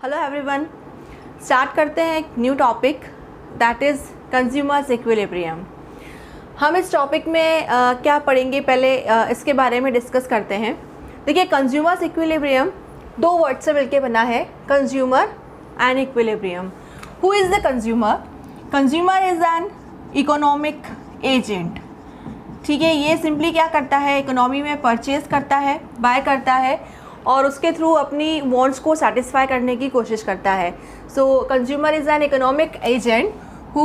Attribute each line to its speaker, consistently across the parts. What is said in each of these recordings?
Speaker 1: Hello everyone, start करते हैं एक new topic that is consumers equilibrium. हम इस टॉपिक में क्या पढ़ेंगे, पहले इसके बारे में डिस्कस करते हैं। देखिए, कंज्यूमर्स इक्विलिब्रियम दो वर्ड से मिलके बना है, consumer and equilibrium. Who is the consumer? Consumer is an economic agent. ठीक है, ये सिंपली क्या करता है, इकोनॉमी में परचेज करता है, बाय करता है और उसके थ्रू अपनी वांट्स को सेटिस्फाई करने की कोशिश करता है। So consumer is an economic agent who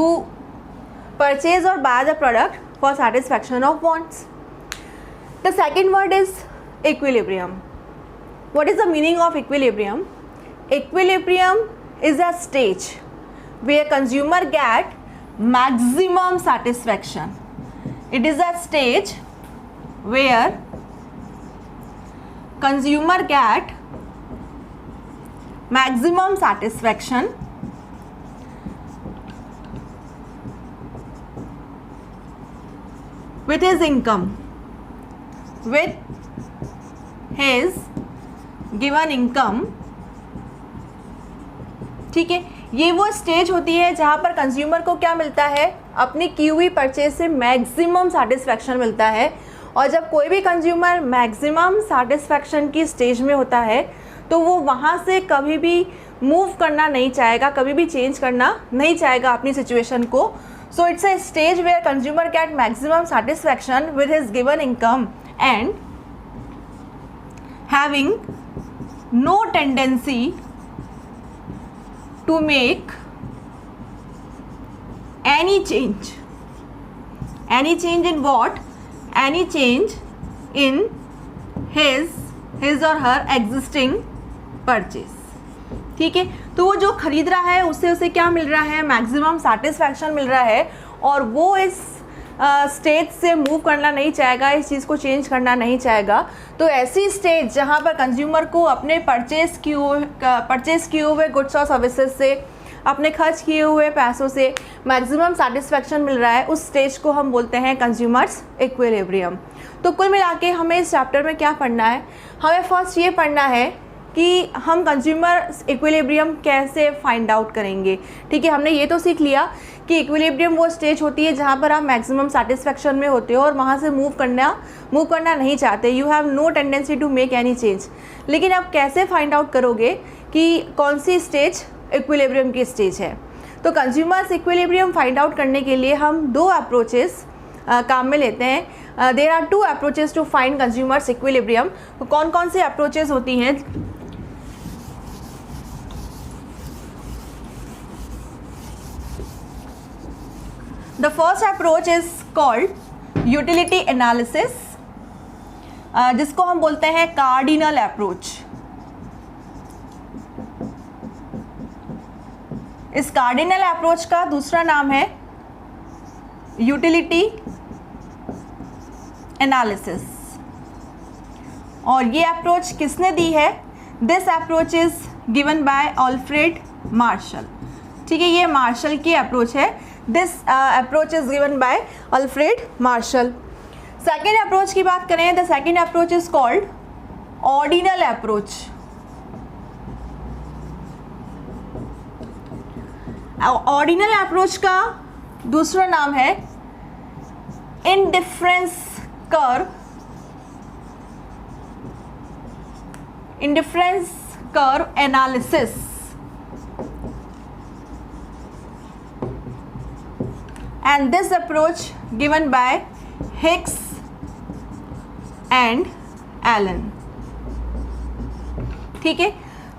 Speaker 1: purchase और buy the product for satisfaction of wants. The second word is equilibrium. What is the meaning of equilibrium? Equilibrium is a stage where consumer get maximum satisfaction. It is a stage where consumer get maximum satisfaction with his income, with his given income. ठीक है, ये वो stage होती है जहाँ पर consumer को क्या मिलता है, अपनी की हुई परचेज से मैक्सिमम सेटिस्फैक्शन मिलता है। और जब कोई भी कंज्यूमर मैक्सिमम सेटिस्फैक्शन की स्टेज में होता है तो वो वहाँ से कभी भी मूव करना नहीं चाहेगा, कभी भी चेंज करना नहीं चाहेगा अपनी सिचुएशन को। So it's a stage where consumer get maximum satisfaction with his given income and having no tendency to make any change in what? Any change in his or her existing purchase. ठीक है, तो वो जो खरीद रहा है उससे उसे क्या मिल रहा है, मैक्सिमम सेटिस्फैक्शन मिल रहा है और वो इस स्टेज से मूव करना नहीं चाहेगा, इस चीज़ को चेंज करना नहीं चाहेगा। तो ऐसी स्टेज जहाँ पर कंज्यूमर को अपने परचेज किए हुए गुड्स और सर्विसेज से, अपने खर्च किए हुए पैसों से मैक्सिमम सेटिस्फैक्शन मिल रहा है, उस स्टेज को हम बोलते हैं कंज्यूमर्स इक्विलिब्रियम। तो कुल मिला के हमें इस चैप्टर में क्या पढ़ना है, हमें फर्स्ट ये पढ़ना है कि हम कंज्यूमर इक्विलिब्रियम कैसे फाइंड आउट करेंगे। ठीक है, हमने ये तो सीख लिया कि इक्विलिब्रियम वो स्टेज होती है जहाँ पर आप मैक्सिमम सेटिस्फैक्शन में होते हो और वहाँ से मूव करना नहीं चाहते, you have no tendency to make any change. लेकिन आप कैसे फाइंड आउट करोगे कि कौन सी स्टेज इक्विलिब्रियम की स्टेज है? तो कंज्यूमर्स इक्विलिब्रियम फाइंड आउट करने के लिए हम दो अप्रोचेस काम में लेते हैं। There are two approaches to find consumers equilibrium. तो कौन कौन से अप्रोचेस होती हैं? The first approach is called utility analysis, जिसको हम बोलते हैं कार्डिनल अप्रोच। इस कार्डिनल अप्रोच का दूसरा नाम है यूटिलिटी एनालिसिस। और ये अप्रोच किसने दी है? This approach is given by Alfred Marshall. ठीक है, ये मार्शल की अप्रोच है। This approach is given by Alfred Marshall. Second approach की बात करें, the second approach is called ordinal approach. Ordinal approach का दूसरा नाम है indifference curve analysis. And this approach given by Hicks and Allen। ठीक है,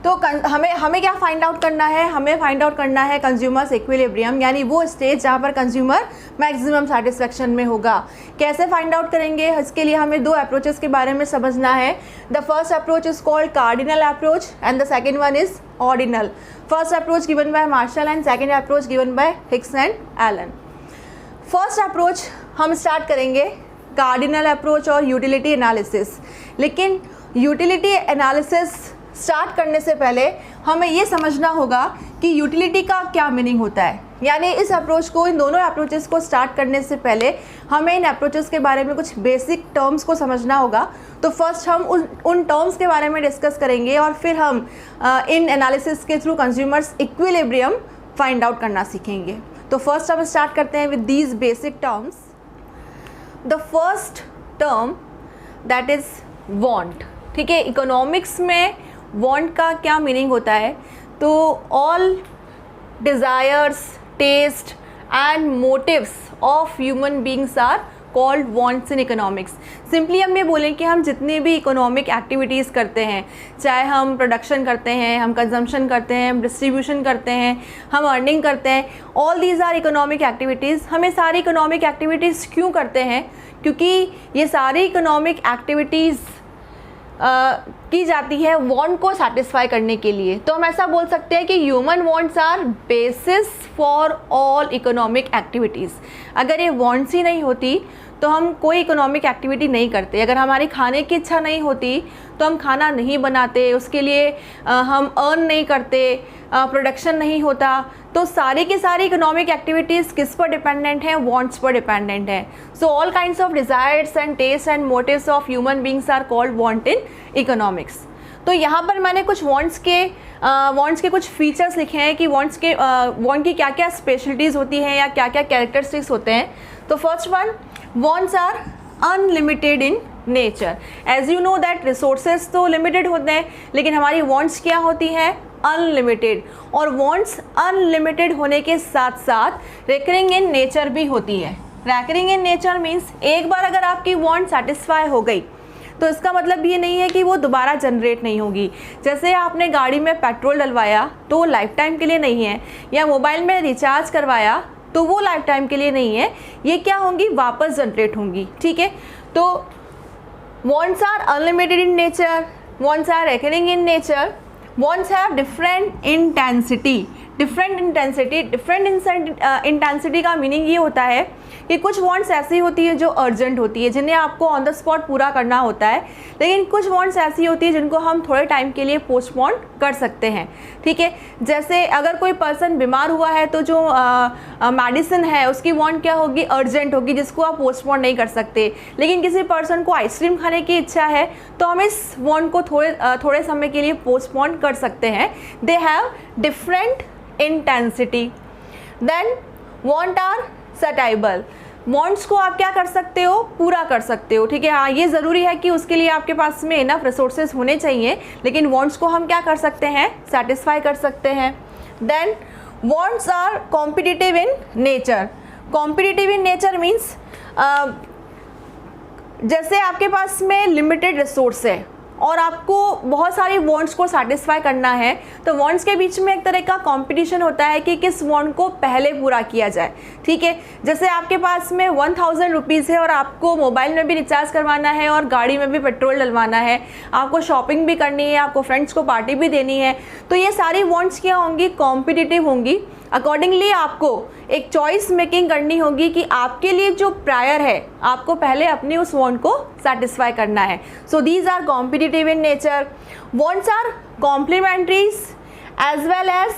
Speaker 1: तो हमें क्या फाइंड आउट करना है? हमें फाइंड आउट करना है कंज्यूमर्स इक्विलिब्रियम, यानी वो स्टेज जहाँ पर कंज्यूमर मैक्सिमम सेटिस्फैक्शन में होगा। कैसे फाइंड आउट करेंगे? इसके लिए हमें दो अप्रोचेस के बारे में समझना है। The first approach is called cardinal approach and the second one is ordinal. First approach given by Marshall and second approach given by Hicks and Allen. First approach हम स्टार्ट करेंगे कार्डिनल अप्रोच और utility analysis. लेकिन utility analysis start करने से पहले हमें ये समझना होगा कि यूटिलिटी का क्या मीनिंग होता है। यानी इस अप्रोच को, इन दोनों अप्रोचेस को स्टार्ट करने से पहले हमें इन अप्रोचेस के बारे में कुछ बेसिक टर्म्स को समझना होगा। तो फर्स्ट हम उन टर्म्स के बारे में डिस्कस करेंगे और फिर हम इन एनालिसिस के through consumers equilibrium find out करना सीखेंगे। तो फर्स्ट हम स्टार्ट करते हैं with these basic terms. The first term that is want. ठीक है, इकोनॉमिक्स में वांट का क्या मीनिंग होता है? तो all desires, taste and motives of human beings are called wants in economics. Simply हम ये बोलें कि हम जितनी भी इकोनॉमिक एक्टिविटीज़ करते हैं, चाहे हम प्रोडक्शन करते हैं, हम कंजम्पशन करते हैं, हम डिस्ट्रीब्यूशन करते हैं, हम अर्निंग करते हैं, all these are economic activities. हमें सारी इकोनॉमिक एक्टिविटीज़ क्यों करते हैं? क्योंकि ये सारी इकोनॉमिक एक्टिविटीज़ की जाती है वांट को सेटिस्फाई करने के लिए। तो हम ऐसा बोल सकते हैं कि human wants are basis for all economic activities. अगर ये वांट्स ही नहीं होती तो हम कोई इकोनॉमिक एक्टिविटी नहीं करते। अगर हमारी खाने की इच्छा नहीं होती तो हम खाना नहीं बनाते, उसके लिए हम अर्न नहीं करते, प्रोडक्शन नहीं होता। तो सारी की सारी इकोनॉमिक एक्टिविटीज़ किस पर डिपेंडेंट हैं? वांट्स पर डिपेंडेंट है। So all kinds of desires and taste and motives of human beings are called want in economics. तो यहाँ पर मैंने कुछ वांट्स के कुछ फीचर्स लिखे हैं कि वांट की क्या क्या स्पेशलिटीज़ होती हैं या क्या क्या कैरेक्टरिस्टिक्स होते हैं। तो first one, wants are unlimited in nature. As you know that resources तो लिमिटेड होते हैं, लेकिन हमारी वांट्स क्या होती हैं? अनलिमिटेड। और वांट्स अनलिमिटेड होने के साथ साथ रिकरिंग इन नेचर भी होती है। रिकरिंग इन नेचर मीन्स एक बार अगर आपकी वांट सेटिस्फाई हो गई तो इसका मतलब ये नहीं है कि वो दोबारा जनरेट नहीं होगी। जैसे आपने गाड़ी में पेट्रोल डलवाया तो वो लाइफ टाइम के लिए नहीं है, या मोबाइल में रिचार्ज करवाया तो वो लाइफ टाइम के लिए नहीं है, ये क्या होंगी? वापस जनरेट होंगी। ठीक है, तो wants are unlimited in nature, wants are recurring in nature, wants have different intensity. Different intensity का मीनिंग ये होता है कि कुछ वांट्स ऐसी होती है जो अर्जेंट होती है, जिन्हें आपको ऑन द स्पॉट पूरा करना होता है, लेकिन कुछ वांट्स ऐसी होती है जिनको हम थोड़े टाइम के लिए पोस्टपोन कर सकते हैं। ठीक है, जैसे अगर कोई पर्सन बीमार हुआ है तो जो मेडिसिन है उसकी वांट क्या होगी? अर्जेंट होगी, जिसको आप पोस्टपोन नहीं कर सकते। लेकिन किसी पर्सन को आइसक्रीम खाने की इच्छा है तो हम इस वांट को थोड़े समय के लिए पोस्टपोन कर सकते हैं। They have different intensity. Then want are satiable. Wants को आप क्या कर सकते हो? पूरा कर सकते हो। ठीक है, हाँ, ये ज़रूरी है कि उसके लिए आपके पास में इनफ रिसोर्सेज होने चाहिए, लेकिन वांट्स को हम क्या कर सकते हैं? सेटिस्फाई कर सकते हैं। Then wants are competitive in nature. Competitive in nature means जैसे आपके पास में लिमिटेड रिसोर्स है और आपको बहुत सारी वांट्स को सेटिस्फाई करना है, तो वांट्स के बीच में एक तरह का कंपटीशन होता है कि किस वांट को पहले पूरा किया जाए। ठीक है, जैसे आपके पास में 1000 रुपीज़ है और आपको मोबाइल में भी रिचार्ज करवाना है और गाड़ी में भी पेट्रोल डलवाना है, आपको शॉपिंग भी करनी है, आपको फ्रेंड्स को पार्टी भी देनी है, तो ये सारी वांट्स क्या होंगी? कॉम्पिटिटिव होंगी। अकॉर्डिंगली आपको एक चॉइस मेकिंग करनी होगी कि आपके लिए जो प्रायर है आपको पहले अपनी उस वांट को सेटिस्फाई करना है। So these are competitive in nature. Wants are complementaries as well as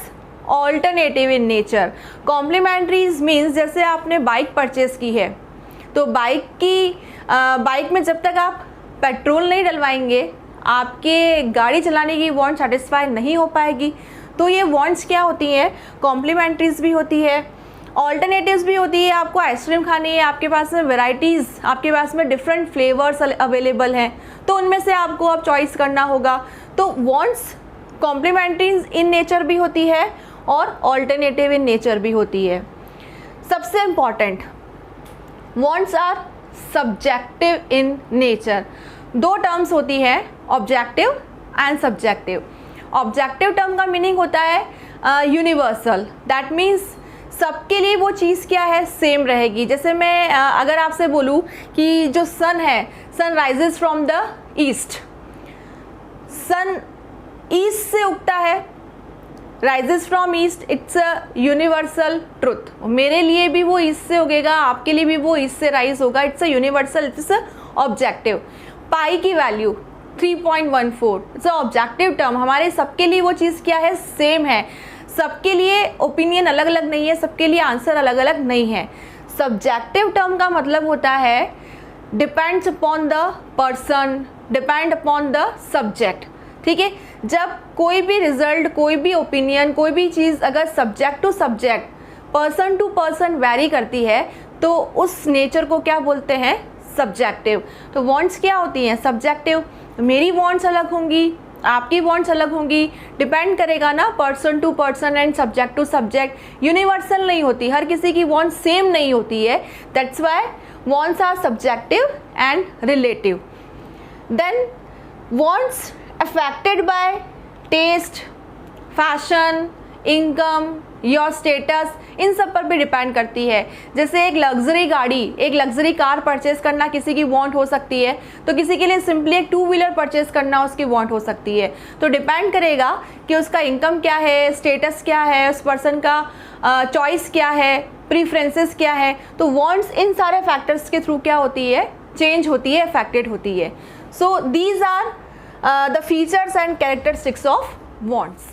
Speaker 1: alternative in nature. Complementaries means जैसे आपने बाइक परचेज की है तो बाइक में जब तक आप पेट्रोल नहीं डलवाएंगे आपके गाड़ी चलाने की वांट सेटिस्फाई नहीं हो पाएगी। तो ये वांट्स क्या होती हैं? कॉम्प्लीमेंट्रीज भी होती है, ऑल्टरनेटिव्स भी होती है। आपको आइसक्रीम खानी है, आपके पास में वेराइटीज़, आपके पास में डिफरेंट फ्लेवर्स अवेलेबल हैं, तो उनमें से आपको अब चॉइस करना होगा। तो वांट्स कॉम्प्लीमेंट्रीज इन नेचर भी होती है और ऑल्टरनेटिव इन नेचर भी होती है। सबसे important, wants are subjective in nature. दो टर्म्स होती है, objective and subjective. Objective term का मीनिंग होता है यूनिवर्सल, दैट मीन्स सबके लिए वो चीज़ क्या है? सेम रहेगी। जैसे मैं अगर आपसे बोलूँ कि जो सन है, sun rises from the east, sun east से उगता है, rises from east, it's a universal truth. मेरे लिए भी वो ईस्ट से उगेगा, आपके लिए भी वो ईस्ट से राइज होगा, it's a universal, it's a objective. Pi की वैल्यू, 3.14 इट्स ऑब्जेक्टिव टर्म, हमारे सबके लिए वो चीज़ क्या है, सेम है, सबके लिए ओपिनियन अलग अलग नहीं है, सबके लिए आंसर अलग अलग नहीं है। सब्जेक्टिव टर्म का मतलब होता है depends upon the person, depend upon the subject, ठीक है। जब कोई भी रिजल्ट, कोई भी ओपिनियन, कोई भी चीज़ अगर subject to subject, person to person vary करती है तो उस नेचर को क्या बोलते हैं, सब्जेक्टिव। तो वांट्स क्या होती हैं, सब्जेक्टिव। मेरी वांट्स अलग होंगी, आपकी वांट्स अलग होंगी, डिपेंड करेगा ना person to person and subject to subject, universal नहीं होती, हर किसी की वांट्स सेम नहीं होती है, that's why wants are subjective and relative. Then wants affected by taste, fashion, income, your status, इन सब पर भी डिपेंड करती है। जैसे एक लग्जरी गाड़ी, एक लग्जरी कार परचेज करना किसी की वांट हो सकती है, तो किसी के लिए सिंपली एक 2 व्हीलर परचेज करना उसकी वांट हो सकती है। तो डिपेंड करेगा कि उसका इनकम क्या है, स्टेटस क्या है, उस पर्सन का चॉइस क्या है, प्रीफरेंसेस क्या है। तो वांट्स इन सारे फैक्टर्स के थ्रू क्या होती है, चेंज होती है, अफेक्टेड होती है। So these are the features and characteristics of wants.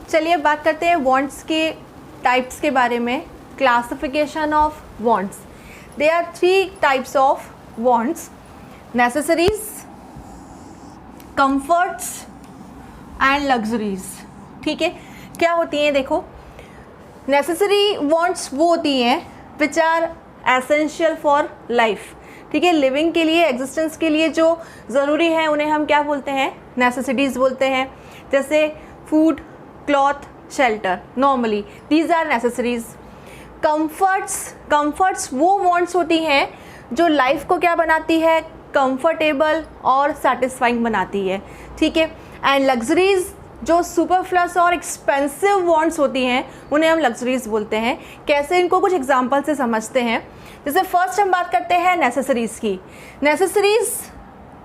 Speaker 1: चलिए बात करते हैं वांट्स के टाइप्स के बारे में। Classification of wants, there are 3 types of wants, necessaries, comforts and luxuries, ठीक है। क्या होती हैं, देखो नेसेसरी वांट्स वो होती हैं which are essential for life, ठीक है, लिविंग के लिए, एग्जिस्टेंस के लिए जो ज़रूरी है उन्हें हम क्या बोलते हैं, नेसेसिटीज़ बोलते हैं। जैसे food, cloth, shelter, normally these are necessaries. Comforts वो वांट्स होती हैं जो लाइफ को क्या बनाती है, कंफर्टेबल और सेटिस्फाइंग बनाती है, ठीक है। एंड लग्जरीज जो सुपरफ्लस और एक्सपेंसिव वांट्स होती हैं उन्हें हम लग्जरीज बोलते हैं। कैसे, इनको कुछ एग्जांपल से समझते हैं। जैसे फर्स्ट हम बात करते हैं नेसेसरीज की। नेसेसरीज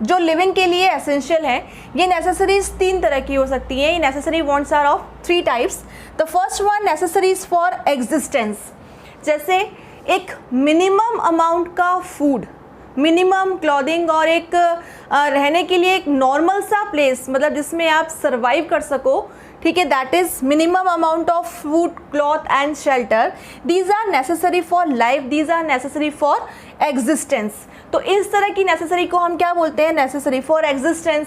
Speaker 1: जो लिविंग के लिए एसेंशियल है, ये नेसेसरीज 3 तरह की हो सकती हैं। ये necessary wants are of 3 types. The first one necessaries for existence, जैसे एक मिनिमम अमाउंट का फूड, मिनिमम क्लॉथिंग और एक रहने के लिए एक नॉर्मल सा प्लेस, मतलब जिसमें आप सर्वाइव कर सको, ठीक है, that is minimum amount of food, cloth and shelter. These are necessary for life, these are necessary for existence. तो इस तरह की नेसेसरी को हम क्या बोलते हैं, नेसेसरी फॉर एग्जिस्टेंस।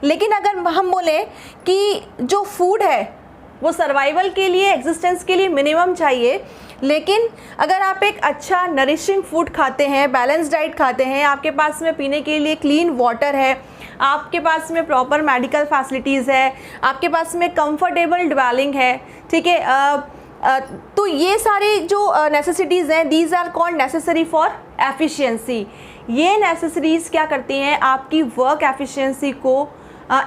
Speaker 1: लेकिन अगर हम बोलें कि जो फूड है वो सर्वाइवल के लिए, एग्जिस्टेंस के लिए मिनिमम चाहिए, लेकिन अगर आप एक अच्छा नरिशिंग फूड खाते हैं, बैलेंस डाइट खाते हैं, आपके पास में पीने के लिए क्लीन वाटर है, आपके पास में प्रॉपर मेडिकल फैसिलिटीज़ है, आपके पास में कंफर्टेबल ड्वेलिंग है, ठीक है, तो ये सारी जो नेसेसिटीज़ हैं, these are called necessary for efficiency. ये नेसेसरीज़ क्या करती हैं, आपकी वर्क एफिशिएंसी को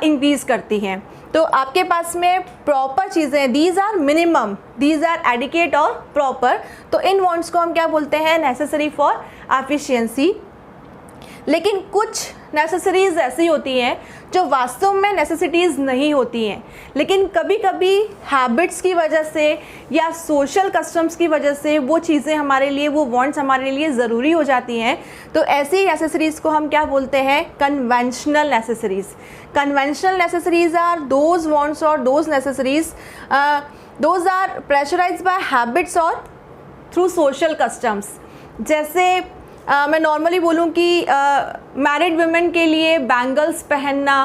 Speaker 1: इंक्रीज़ करती हैं। तो आपके पास में प्रॉपर चीज़ें, these are minimum, these are adequate और प्रॉपर। तो इन वांट्स को हम क्या बोलते हैं, नेसेसरी फॉर एफिशिएंसी। लेकिन कुछ नेसेसरीज़ ऐसी होती हैं जो वास्तव में नेसेसिटीज़ नहीं होती हैं, लेकिन कभी कभी हैबिट्स की वजह से या सोशल कस्टम्स की वजह से वो चीज़ें हमारे लिए, वो वांट्स हमारे लिए ज़रूरी हो जाती हैं। तो ऐसी नेसेसरीज़ को हम क्या बोलते हैं, conventional necessaries. Conventional necessaries are those wants और those necessaries those are pressurised by habits और थ्रू सोशल कस्टम्स। जैसे मैं नॉर्मली बोलूँ कि मैरिड वुमेन के लिए बैंगल्स पहनना,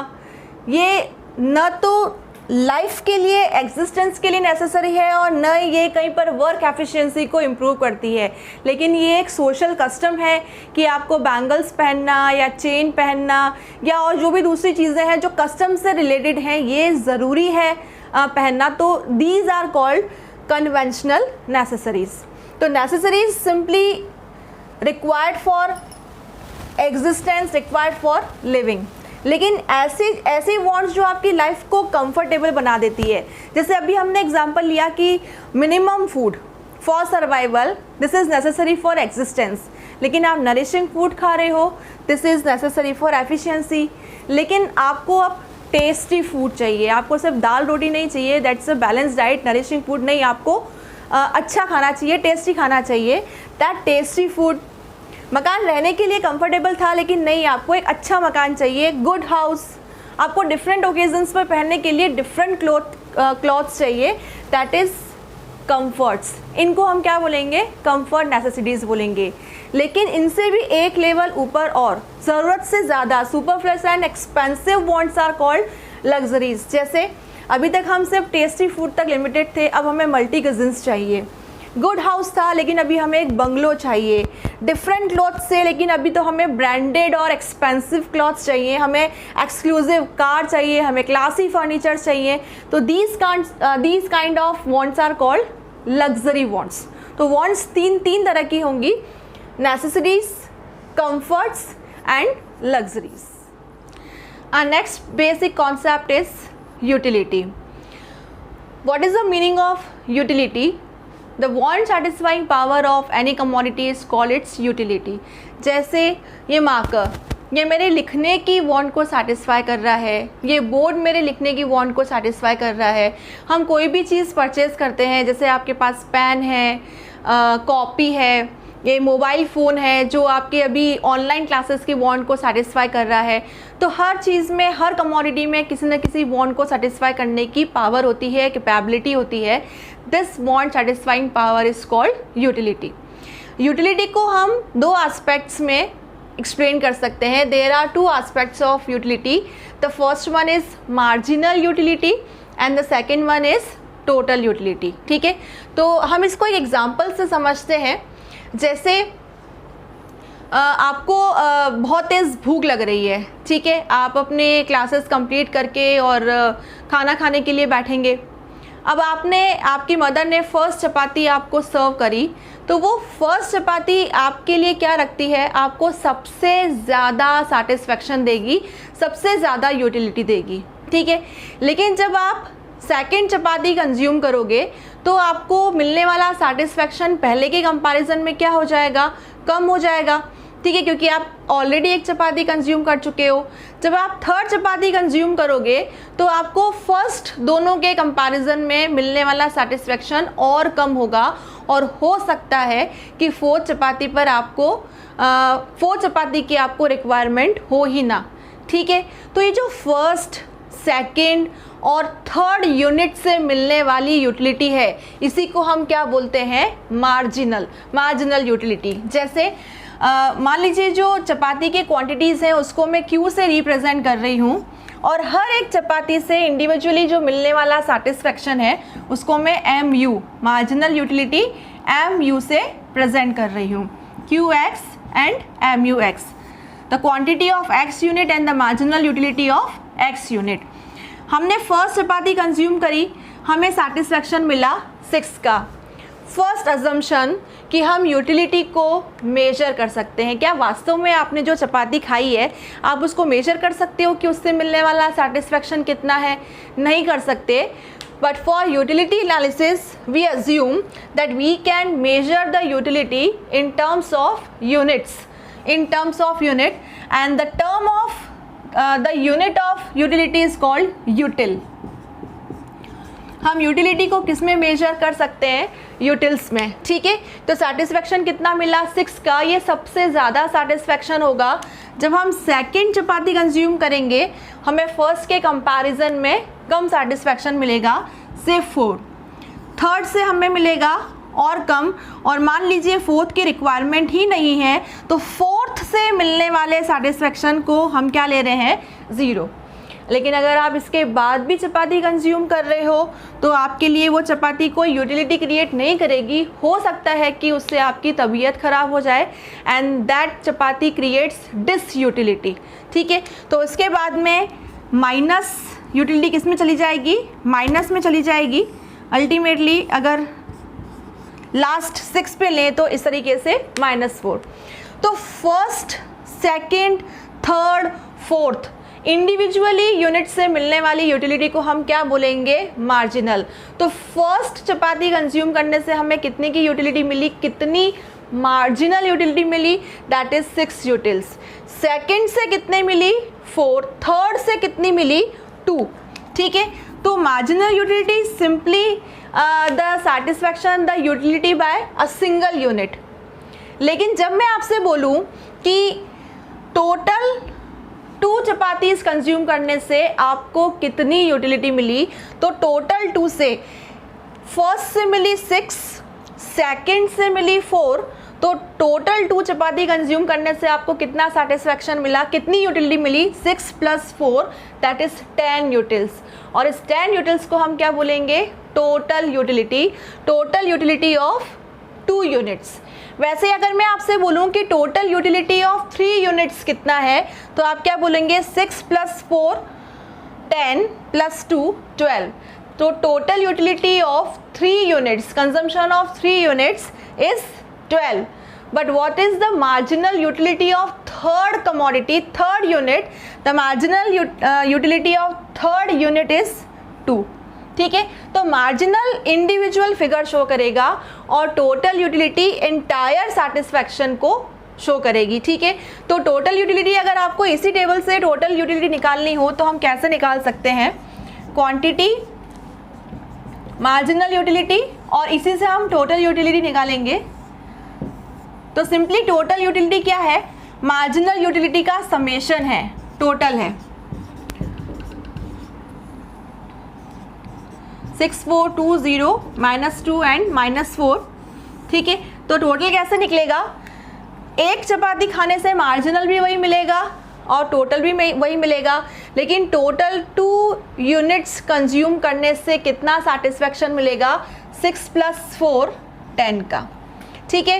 Speaker 1: ये न तो लाइफ के लिए, एग्जिस्टेंस के लिए नेसेसरी है और न ये कहीं पर वर्क एफिशिएंसी को इम्प्रूव करती है, लेकिन ये एक सोशल कस्टम है कि आपको बैंगल्स पहनना या चेन पहनना या और जो भी दूसरी चीज़ें हैं जो कस्टम से रिलेटेड हैं, ये ज़रूरी है पहनना। तो these are called conventional necessaries. तो necessaries simply required for existence, required for living. लेकिन ऐसी वांट्स जो आपकी लाइफ को कंफर्टेबल बना देती है, जैसे अभी हमने एग्जांपल लिया कि minimum food for survival, this is necessary for existence, लेकिन आप नरिशिंग फूड खा रहे हो, this is necessary for efficiency. लेकिन आपको अब टेस्टी फूड चाहिए, आपको सिर्फ दाल रोटी नहीं चाहिए, that's a balance diet, nourishing food नहीं, आपको अच्छा खाना चाहिए, टेस्टी खाना चाहिए। दैट टेस्टी फूड मकान रहने के लिए कंफर्टेबल था, लेकिन नहीं, आपको एक अच्छा मकान चाहिए, गुड हाउस, आपको डिफरेंट ओकेजन्स पर पहनने के लिए डिफरेंट क्लॉथ्स चाहिए, दैट इज़ कंफर्ट्स। इनको हम क्या बोलेंगे? कंफर्ट नेसेसिटीज़ बोलेंगे। लेकिन इनसे भी एक लेवल ऊपर और ज़रूरत से ज़्यादा superfluous and expensive wants are called luxuries. जैसे अभी तक हम सिर्फ टेस्टी फूड तक लिमिटेड थे, अब हमें मल्टी कजिन्स चाहिए। गुड हाउस था, लेकिन अभी हमें एक बंगलो चाहिए। डिफरेंट क्लॉथ्स से, लेकिन अभी तो हमें ब्रांडेड और एक्सपेंसिव क्लॉथ्स चाहिए, हमें एक्सक्लूसिव कार चाहिए, हमें क्लासी फर्नीचर चाहिए। तो these kind of wants are called luxury wants. तो वांट्स तीन तरह की होंगी, necessities, comforts and luxuries. Our next basic concept is utility. What is the meaning of utility? The want satisfying power of any commodity is called its utility. जैसे ये marker, ये मेरे लिखने की वांट को सेटिस्फाई कर रहा है, ये बोर्ड मेरे लिखने की वांट को सेटिस्फाई कर रहा है। हम कोई भी चीज़ परचेज़ करते हैं, जैसे आपके पास पेन है, कॉपी है, ये मोबाइल फ़ोन है जो आपके अभी ऑनलाइन क्लासेस की वांट को सेटिस्फाई कर रहा है। तो हर चीज़ में, हर कमोडिटी में किसी न किसी वांट को सेटिस्फाई करने की पावर होती है, कैपेबिलिटी होती है। This want satisfying power is called utility. Utility को हम दो एस्पेक्ट्स में एक्सप्लेन कर सकते हैं। There are two aspects of utility. The first one is marginal utility and the second one is total utility. ठीक है, तो हम इसको एक एग्जाम्पल से समझते हैं। जैसे आपको बहुत तेज़ भूख लग रही है, ठीक है, आप अपने क्लासेस कंप्लीट करके और खाना खाने के लिए बैठेंगे। अब आपकी मदर ने फर्स्ट चपाती आपको सर्व करी, तो वो फर्स्ट चपाती आपके लिए क्या रखती है? आपको सबसे ज़्यादा सेटिस्फेक्शन देगी, सबसे ज़्यादा यूटिलिटी देगी। ठीक है, लेकिन जब आप सेकंड चपाती कंज्यूम करोगे तो आपको मिलने वाला सेटिस्फेक्शन पहले के कंपैरिजन में क्या हो जाएगा? कम हो जाएगा। ठीक है, क्योंकि आप ऑलरेडी एक चपाती कंज्यूम कर चुके हो। जब आप थर्ड चपाती कंज्यूम करोगे तो आपको फर्स्ट दोनों के कंपैरिजन में मिलने वाला सेटिस्फेक्शन और कम होगा, और हो सकता है कि फोर्थ चपाती की आपको रिक्वायरमेंट हो ही ना। ठीक है, तो ये जो फर्स्ट, सेकेंड और थर्ड यूनिट से मिलने वाली यूटिलिटी है, इसी को हम क्या बोलते हैं? Marginal utility. जैसे मान लीजिए जो चपाती के क्वांटिटीज़ हैं उसको मैं क्यू से रिप्रेजेंट कर रही हूँ, और हर एक चपाती से इंडिविजुअली जो मिलने वाला सेटिस्फेक्शन है उसको मैं MU, मार्जिनल यूटिलिटी MU से प्रेजेंट कर रही हूँ। QX and MUX, the quantity of X unit and the marginal utility of X unit. हमने फर्स्ट चपाती कंज्यूम करी, हमें सेटिस्फेक्शन मिला 6 का। फर्स्ट अजम्पशन कि हम यूटिलिटी को मेजर कर सकते हैं। क्या वास्तव में आपने जो चपाती खाई है आप उसको मेजर कर सकते हो कि उससे मिलने वाला सेटिस्फेक्शन कितना है? नहीं कर सकते। But for utility analysis we assume that we can measure the utility in terms of units, and the term of the unit of utility is called util. हम यूटिलिटी को किस में मेजर कर सकते हैं? यूटिल्स में। ठीक है, तो सेटिस्फेक्शन कितना मिला? 6 का। ये सबसे ज़्यादा सेटिस्फेक्शन होगा जब हम सेकंड चपाती कंज्यूम करेंगे, हमें फर्स्ट के कंपैरिजन में कम सेटिस्फेक्शन मिलेगा, से 4। थर्ड से हमें मिलेगा और कम, और मान लीजिए फोर्थ की रिक्वायरमेंट ही नहीं है, तो फोर्थ से मिलने वाले सेटिस्फेक्शन को हम क्या ले रहे हैं? 0। लेकिन अगर आप इसके बाद भी चपाती कंज्यूम कर रहे हो तो आपके लिए वो चपाती कोई यूटिलिटी क्रिएट नहीं करेगी। हो सकता है कि उससे आपकी तबीयत ख़राब हो जाए, and that chapati creates disutility. ठीक है, तो इसके बाद में माइनस यूटिलिटी किस में चली जाएगी? माइनस में चली जाएगी। अल्टीमेटली अगर लास्ट 6 पे लें तो इस तरीके से -4। तो first, second, third, fourth individually unit से मिलने वाली यूटिलिटी को हम क्या बोलेंगे? मार्जिनल। तो फर्स्ट चपाती कंज्यूम करने से हमें कितने की यूटिलिटी मिली? कितनी मार्जिनल यूटिलिटी मिली? That is 6 utils. सेकंड से कितने मिली? 4। थर्ड से कितनी मिली? 2। ठीक है, तो marginal utility simply the satisfaction the utility by a single unit. लेकिन जब मैं आपसे बोलूं कि टोटल 2 चपातीस कंज्यूम करने से आपको कितनी यूटिलिटी मिली, तो टोटल 2 से फर्स्ट से मिली 6, सेकंड से मिली 4, तो टोटल 2 चपाती कंज्यूम करने से आपको कितना सेटिस्फैक्शन मिला, कितनी यूटिलिटी मिली, 6 + 4 दैट इज 10 यूटिल्स। और इस 10 यूटिल्स को हम क्या बोलेंगे, टोटल यूटिलिटी ऑफ 2 यूनिट्स। वैसे अगर मैं आपसे बोलूं कि टोटल यूटिलिटी ऑफ 3 यूनिट्स कितना है, तो आप क्या बोलेंगे, 6 + 4 10 + 2 12। तो total utility of 3 units, consumption of 3 units is 12। But what is the marginal utility of third commodity, third unit? The marginal utility of third unit is 2। ठीक है, तो मार्जिनल इंडिविजुअल फिगर शो करेगा और टोटल यूटिलिटी एंटायर सेटिस्फैक्शन को show करेगी। ठीक है, तो टोटल यूटिलिटी अगर आपको इसी टेबल से टोटल यूटिलिटी निकालनी हो तो हम कैसे निकाल सकते हैं, क्वांटिटी मार्जिनल यूटिलिटी और इसी से हम टोटल यूटिलिटी निकालेंगे। तो सिंपली टोटल यूटिलिटी क्या है, मार्जिनल यूटिलिटी का समेशन है, टोटल है 6420 -2 एंड -4। ठीक है, तो टोटल कैसे निकलेगा, एक चपाती खाने से मार्जिनल भी वही मिलेगा और टोटल भी वही मिलेगा, लेकिन टोटल 2 यूनिट्स कंज्यूम करने से कितना सेटिस्फैक्शन मिलेगा, 6 + 4 10 का। ठीक है,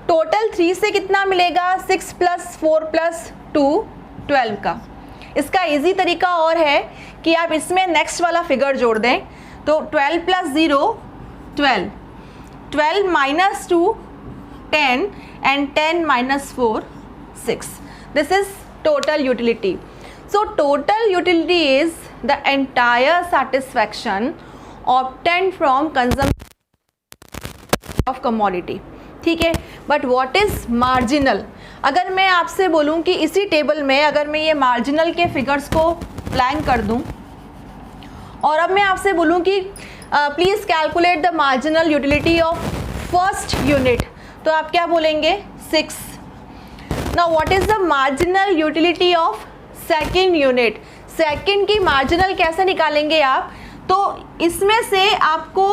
Speaker 1: टोटल 3 से कितना मिलेगा, 6 + 4 + 2 12 का। इसका इजी तरीका और है कि आप इसमें नेक्स्ट वाला फिगर जोड़ दें, तो 12 + 0 12, 12 - 2 10 and 10 - 4 6। This is total utility. So total utility is the entire satisfaction obtained from consumption of commodity. ठीक है, बट व्हाट इज मार्जिनल। अगर मैं आपसे बोलूं कि इसी टेबल में अगर मैं ये मार्जिनल के फिगर्स को ब्लैंक कर दूं और अब मैं आपसे बोलूं कि please calculate the marginal utility of first unit, तो आप क्या बोलेंगे, 6। Now what is the marginal utility of second unit? Second की मार्जिनल कैसे निकालेंगे आप, तो इसमें से आपको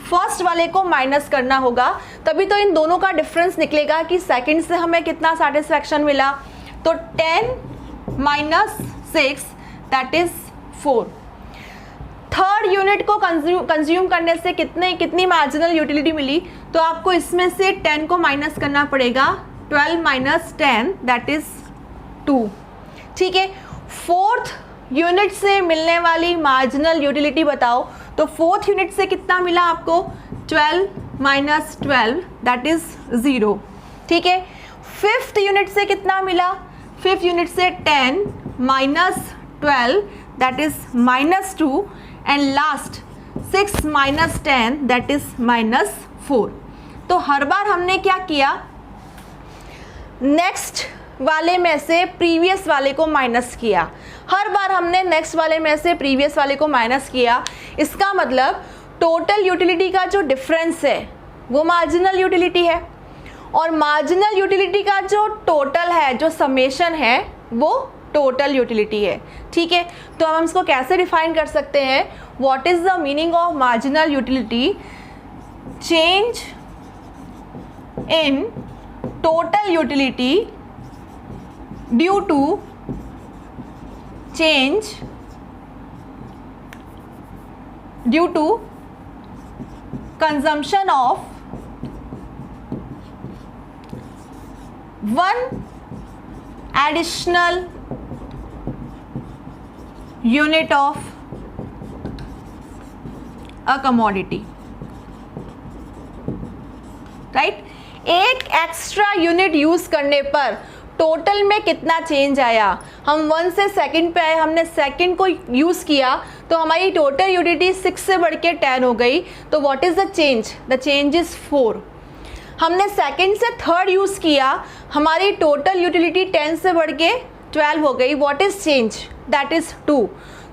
Speaker 1: फर्स्ट वाले को माइनस करना होगा, तभी तो इन दोनों का डिफरेंस निकलेगा कि सेकेंड से हमें कितना सेटिस्फैक्शन मिला। तो 10 - 6 दैट इज 4। थर्ड यूनिट को कंज्यूम करने से कितनी मार्जिनल यूटिलिटी मिली, तो आपको इसमें से 10 को माइनस करना पड़ेगा, 12 - 10 दैट इज 2। ठीक है, फोर्थ यूनिट से मिलने वाली मार्जिनल यूटिलिटी बताओ, तो फोर्थ यूनिट से कितना मिला आपको, 12 - 12 दैट इज 0। ठीक है, फिफ्थ यूनिट से कितना मिला, फिफ्थ यूनिट से 10 - 12 that is -2 and last 6 - 10 that is -4। तो हर बार हमने क्या किया, नेक्स्ट वाले में से प्रीवियस वाले को माइनस किया, हर बार हमने नेक्स्ट वाले में से प्रीवियस वाले को माइनस किया। इसका मतलब टोटल यूटिलिटी का जो डिफरेंस है वो मार्जिनल यूटिलिटी है और मार्जिनल यूटिलिटी का जो टोटल है, जो समेशन है, वो टोटल यूटिलिटी है। ठीक है, तो हम इसको कैसे डिफाइन कर सकते हैं, what is the meaning of marginal utility, change in total utility due to change due to consumption of one additional unit of a commodity, right? एक एक्स्ट्रा यूनिट यूज करने पर टोटल में कितना चेंज आया, हम 1 से सेकंड पे आए, हमने सेकंड को यूज किया तो हमारी टोटल यूटिलिटी 6 से बढ़ के 10 हो गई। तो what is the change, the change is 4। हमने सेकंड से थर्ड यूज किया, हमारी टोटल यूटिलिटी 10 से बढ़ के 12 हो गई. What is change? That is 2.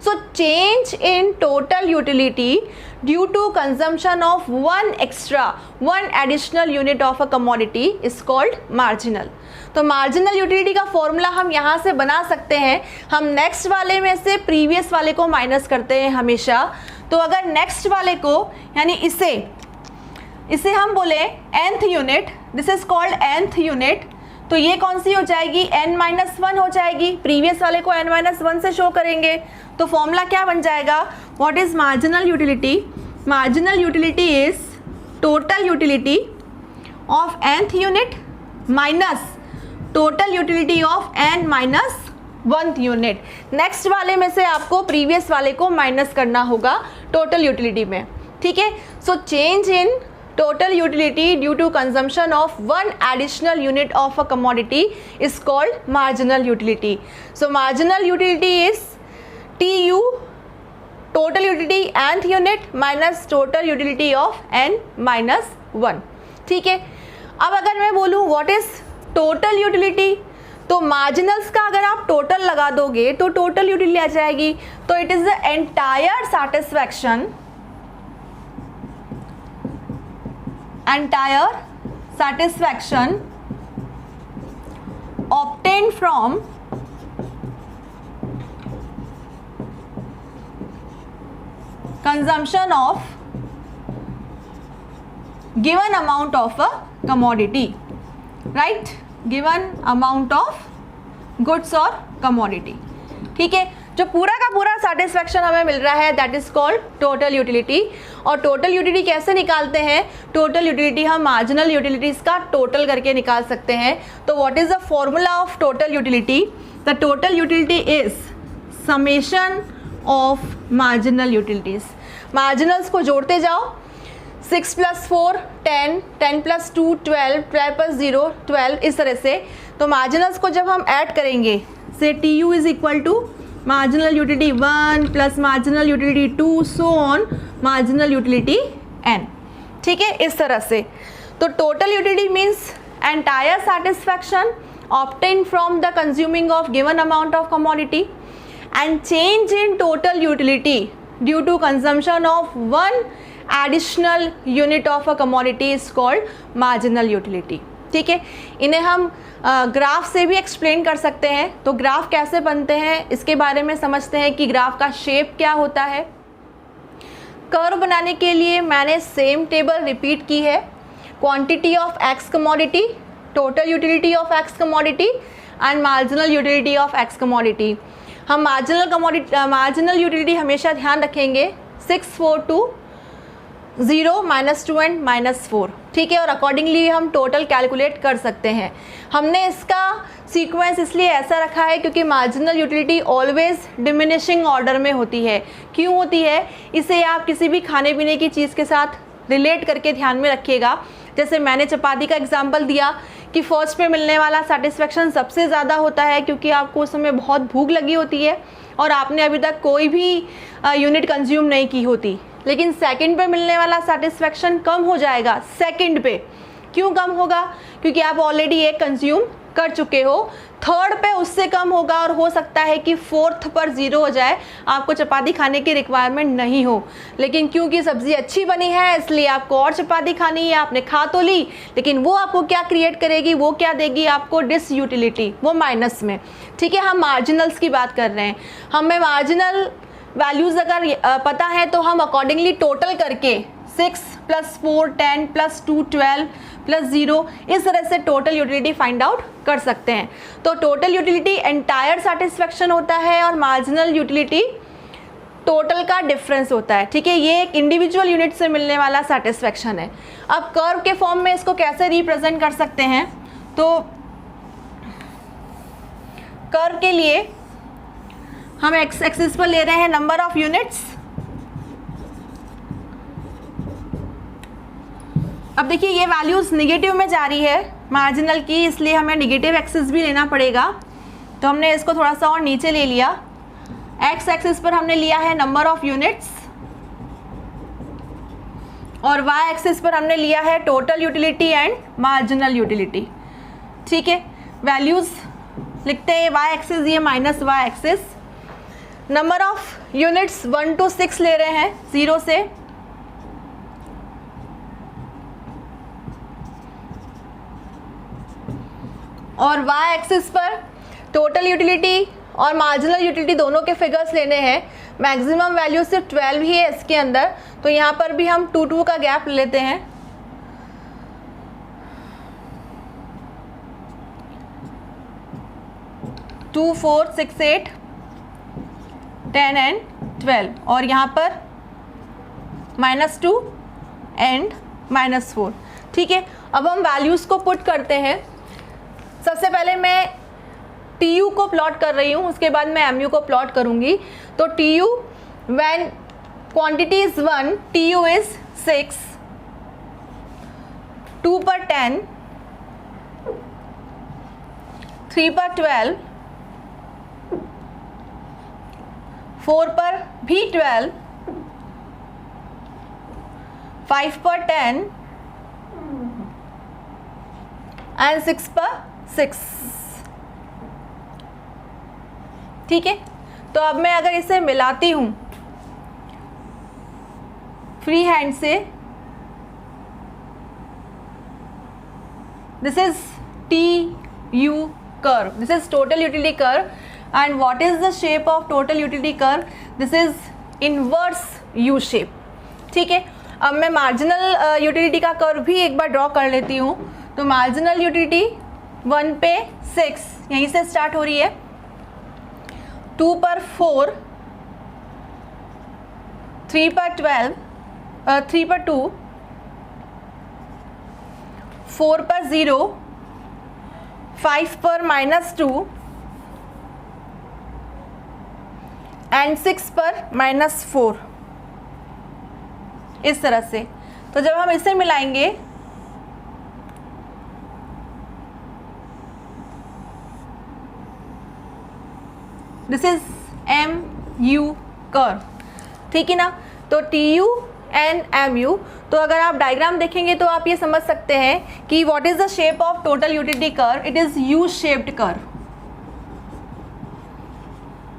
Speaker 1: So change in total utility due to consumption of one additional unit of a commodity is called marginal. तो मार्जिनल यूटिलिटी का फॉर्मूला हम यहाँ से बना सकते हैं. हम नेक्स्ट वाले में से प्रीवियस वाले को माइनस करते हैं हमेशा. तो अगर नेक्स्ट वाले को यानी इसे हम बोले nth unit, this is called nth unit, तो ये कौन सी हो जाएगी? n-1 हो जाएगी. प्रीवियस वाले को n-1 से शो करेंगे. तो फॉर्मूला क्या बन जाएगा? What is marginal utility? Marginal utility is total utility of nth unit minus total utility of n-1th unit. Next वाले में से आपको प्रीवियस वाले को माइनस करना होगा टोटल यूटिलिटी में. ठीक है. सो change in total utility due to consumption of one additional unit of a commodity is called marginal utility. So marginal utility is TU, total utility nth unit minus total utility of n-1. ठीक है. अब अगर मैं बोलूँ what is total utility, तो marginals का अगर आप total लगा दोगे तो total utility आ जाएगी. तो it is the entire satisfaction obtained from consumption of given amount of a commodity, right? Given amount of goods or commodity. ठीक है. जो पूरा का पूरा सेटिस्फैक्शन हमें मिल रहा है that is called total utility. और टोटल यूटिलिटी कैसे निकालते हैं? टोटल यूटिलिटी हम मार्जिनल यूटिलिटीज का टोटल करके निकाल सकते हैं. तो what is the formula of total utility? The total utility is summation of marginal utilities. Marginals को जोड़ते जाओ. 6 + 4 10, 10 + 2 12, 12 + 0 12, इस तरह से. तो मार्जिनल्स को जब हम ऐड करेंगे से TU is equal to marginal utility 1 plus marginal utility 2 so on marginal utility n. ठीक है. इस तरह से. तो total utility means entire satisfaction obtained from the consuming of given amount of commodity, and change in total utility due to consumption of one additional unit of a commodity is called marginal utility. ठीक है. इन्हें हम graph से भी explain कर सकते हैं. तो ग्राफ कैसे बनते हैं इसके बारे में समझते हैं कि ग्राफ का शेप क्या होता है. कर्व बनाने के लिए मैंने सेम टेबल रिपीट की है. Quantity of x commodity, total utility of x commodity and marginal utility of x commodity. हम मार्जिनल यूटिलिटी हमेशा ध्यान रखेंगे 6 4 2 0 -2 एंड -4. ठीक है. और अकॉर्डिंगली हम टोटल कैलकुलेट कर सकते हैं. हमने इसका सीक्वेंस इसलिए ऐसा रखा है क्योंकि marginal utility always diminishing order में होती है. क्यों होती है? इसे आप किसी भी खाने पीने की चीज़ के साथ रिलेट करके ध्यान में रखिएगा. जैसे मैंने चपाती का एग्जाम्पल दिया कि फर्स्ट पे मिलने वाला सेटिस्फेक्शन सबसे ज़्यादा होता है क्योंकि आपको उस समय बहुत भूख लगी होती है और आपने अभी तक कोई भी यूनिट कंज्यूम नहीं की होती. लेकिन सेकंड पे मिलने वाला सेटिस्फेक्शन कम हो जाएगा सेकंड पे. क्यों कम होगा? क्योंकि आप ऑलरेडी एक कंज्यूम कर चुके हो. थर्ड पे उससे कम होगा और हो सकता है कि फोर्थ पर 0 हो जाए, आपको चपाती खाने की रिक्वायरमेंट नहीं हो. लेकिन क्योंकि सब्ज़ी अच्छी बनी है इसलिए आपको और चपाती खानी है. आपने खा तो ली लेकिन वो आपको क्या क्रिएट करेगी? वो क्या देगी आपको? डिसयूटिलिटी, वो माइनस में. ठीक है. हम मार्जिनल्स की बात कर रहे हैं. हमें मार्जिनल वैल्यूज़ अगर पता है तो हम अकॉर्डिंगली टोटल करके 6 + 4 10 + 2 12 + 0 इस तरह से टोटल यूटिलिटी फाइंड आउट कर सकते हैं. तो टोटल यूटिलिटी एंटायर सेटिस्फेक्शन होता है और मार्जिनल यूटिलिटी टोटल का डिफरेंस होता है. ठीक है. ये एक इंडिविजुअल यूनिट से मिलने वाला सेटिस्फेक्शन है. अब कर्व के फॉर्म में इसको कैसे रिप्रेजेंट कर सकते हैं? तो कर्व के लिए हम एक्स एक्सिस पर ले रहे हैं नंबर ऑफ यूनिट्स. अब देखिए ये वैल्यूज़ निगेटिव में जा रही है मार्जिनल की, इसलिए हमें निगेटिव एक्सिस भी लेना पड़ेगा. तो हमने इसको थोड़ा सा और नीचे ले लिया. एक्स एक्सिस पर हमने लिया है नंबर ऑफ यूनिट्स और वाई एक्सिस पर हमने लिया है total utility and marginal utility. ठीक है. वैल्यूज़ लिखते हैं वाई एक्सिस, ये minus Y axis. Number of units 1 to 6 ले रहे हैं 0 से, और वाई एक्सिस पर टोटल यूटिलिटी और मार्जिनल यूटिलिटी दोनों के फिगर्स लेने हैं। मैक्सिमम वैल्यू सिर्फ 12 ही है इसके अंदर, तो यहाँ पर भी हम 2 का गैप लेते हैं। टू 4 6 8 10 एंड 12, और यहाँ पर -2 एंड -4। ठीक है, अब हम वैल्यूज़ को पुट करते हैं। सबसे पहले मैं TU को प्लॉट कर रही हूँ, उसके बाद मैं MU को प्लॉट करूँगी। तो TU when quantity is 1, TU is 6, 2 पर 10, 3 पर 12, 4 पर भी 12, 5 पर 10 एंड 6 पर 6। ठीक है, तो अब मैं अगर इसे मिलाती हूँ फ्री हैंड से, this is TU curve, this is total utility curve, and what is the shape of total utility curve? This is inverse U shape. ठीक है, अब मैं मार्जिनल यूटिलिटी का कर्व भी एक बार ड्रॉ कर लेती हूँ। तो मार्जिनल यूटिलिटी 1 पे 6 यहीं से स्टार्ट हो रही है, 2 पर 4, 3 पर 12, 3 पर 2, 4 पर 0, 5 पर -2 एंड 6 पर -4, इस तरह से। तो जब हम इसे मिलाएंगे दिस इज MU कर्व। ठीक है ना, तो TU एंड MU। तो अगर आप डायग्राम देखेंगे तो आप ये समझ सकते हैं कि what is the shape of total utility curve? It is U shaped curve.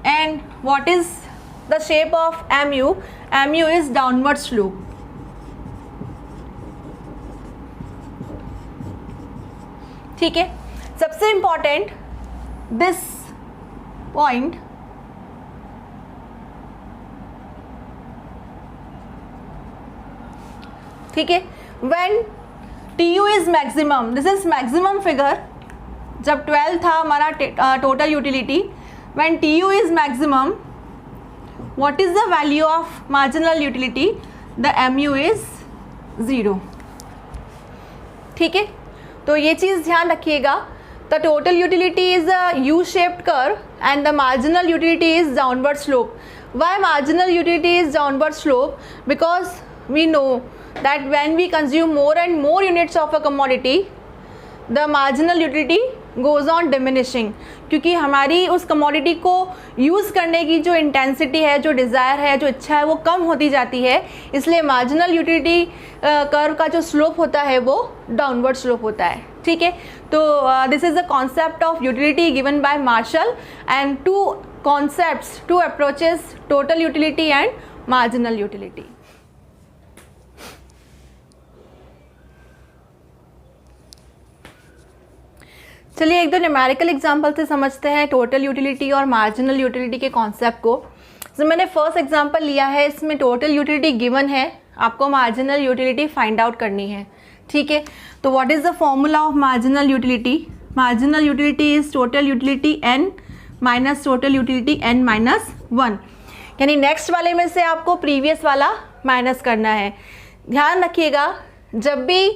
Speaker 1: And what is the shape of MU? MU is downward slope. ठीक है, सबसे इंपॉर्टेंट दिस पॉइंट, ठीक है, when TU is maximum, this is maximum figure, जब 12 था हमारा total utility, when TU is maximum, what is the value of marginal utility? The MU is 0। ठीक है, तो ये चीज़ ध्यान रखिएगा। The total utility is a U-shaped curve and the marginal utility is downward slope. Why marginal utility is downward slope? Because we know that when we consume more and more units of a commodity, the marginal utility goes on diminishing. क्योंकि हमारी उस commodity को use करने की जो intensity है, जो desire है, जो इच्छा है, वो कम होती जाती है। इसलिए मार्जिनल यूटिलिटी कर्व का जो स्लोप होता है वो डाउनवर्ड स्लोप होता है। ठीक है, तो this is the concept of utility given by Marshall, and two concepts, two approaches, total utility and marginal utility. चलिए एक दो न्यूमेरिकल एग्जांपल से समझते हैं टोटल यूटिलिटी और मार्जिनल यूटिलिटी के कॉन्सेप्ट को। जो मैंने फर्स्ट एग्जांपल लिया है, इसमें टोटल यूटिलिटी गिवन है, आपको मार्जिनल यूटिलिटी फाइंड आउट करनी है। ठीक है, तो what is the formula of marginal utility? Marginal utility is total utility n minus total utility n minus 1, यानी नेक्स्ट वाले में से आपको प्रीवियस वाला माइनस करना है। ध्यान रखिएगा, जब भी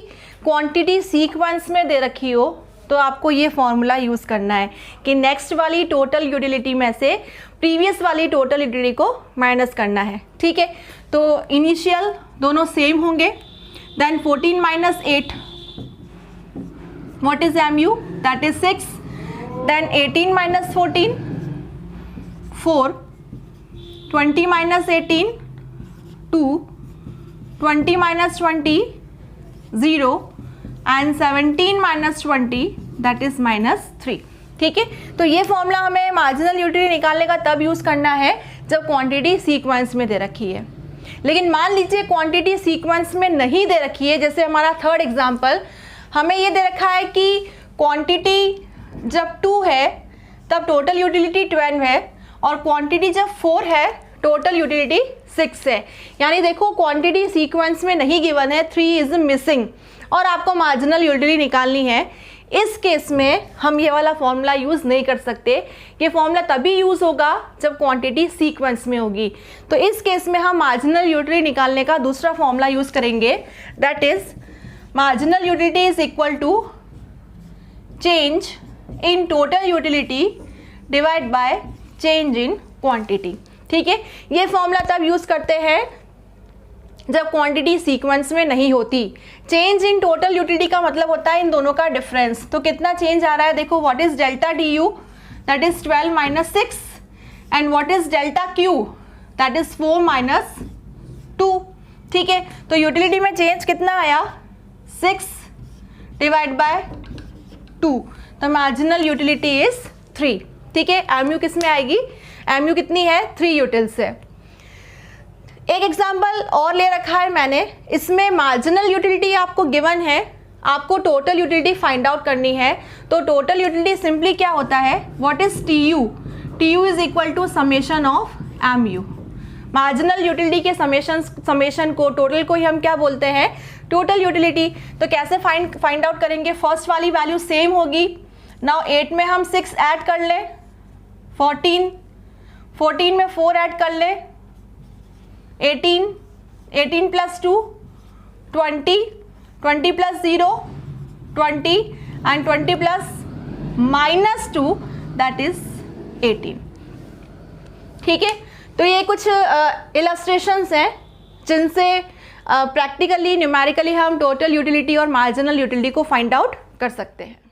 Speaker 1: क्वांटिटी सीक्वेंस में दे रखी हो तो आपको ये फॉर्मूला यूज़ करना है कि नेक्स्ट वाली टोटल यूटिलिटी में से प्रीवियस वाली टोटल यूटिलिटी को माइनस करना है। ठीक है, तो इनिशियल दोनों सेम होंगे। Then 14 minus 8, what is MU? That is 6। Then 18 minus 14, 4, 20 minus 18, 2, 20 minus 20, 0 and 17 minus 20 that is -3। ठीक ठीक है, तो ये फॉर्मूला हमें मार्जिनल यूटिलिटी निकालने का तब यूज़ करना है जब क्वांटिटी सीक्वेंस में दे रखी है। लेकिन मान लीजिए क्वांटिटी सीक्वेंस में नहीं दे रखी है, जैसे हमारा थर्ड एग्जांपल, हमें ये दे रखा है कि क्वांटिटी जब 2 है तब टोटल यूटिलिटी 12 है, और क्वांटिटी जब 4 है टोटल यूटिलिटी 6 है। यानी देखो क्वांटिटी सीक्वेंस में नहीं गिवन है, 3 इज मिसिंग, और आपको मार्जिनल यूटिलिटी निकालनी है। इस केस में हम ये वाला फॉर्मूला यूज़ नहीं कर सकते। ये फॉर्मूला तभी यूज़ होगा जब क्वांटिटी सीक्वेंस में होगी। तो इस केस में हम मार्जिनल यूटिलिटी निकालने का दूसरा फॉर्मूला यूज़ करेंगे, that is marginal utility is equal to change in total utility divide by change in quantity. ठीक है, ये फॉर्मूला तब यूज़ करते हैं जब क्वांटिटी सीक्वेंस में नहीं होती। चेंज इन टोटल यूटिलिटी का मतलब होता है इन दोनों का डिफरेंस। तो कितना चेंज आ रहा है, देखो what is delta D you, that is 12 minus 6, and what is delta Q, that is 4 minus 2। ठीक है, तो यूटिलिटी में चेंज कितना आया, 6 डिवाइड बाय 2, तो मार्जिनल यूटिलिटी इज 3। ठीक है, एमयू किस में आएगी, एमयू कितनी है, 3 यूटिल्स है। एक एग्जाम्पल और ले रखा है मैंने, इसमें मार्जिनल यूटिलिटी आपको गिवन है, आपको टोटल यूटिलिटी फाइंड आउट करनी है। तो टोटल यूटिलिटी सिंपली क्या होता है, what is T U, T U is equal to summation of M U. Marginal utility के समेशन को, टोटल को ही हम क्या बोलते हैं, टोटल यूटिलिटी। तो कैसे फाइंड आउट करेंगे, फर्स्ट वाली वैल्यू सेम होगी। नाउ 8 में हम 6 ऐड कर ले, 14 में 4 ऐड कर ले, 18 plus 2 20 plus 0 20, and 20 plus -2 that is 18। ठीक है, तो ये कुछ इलस्ट्रेशंस हैं जिनसे प्रैक्टिकली न्यूमेरिकली हम टोटल यूटिलिटी और मार्जिनल यूटिलिटी को फाइंड आउट कर सकते हैं।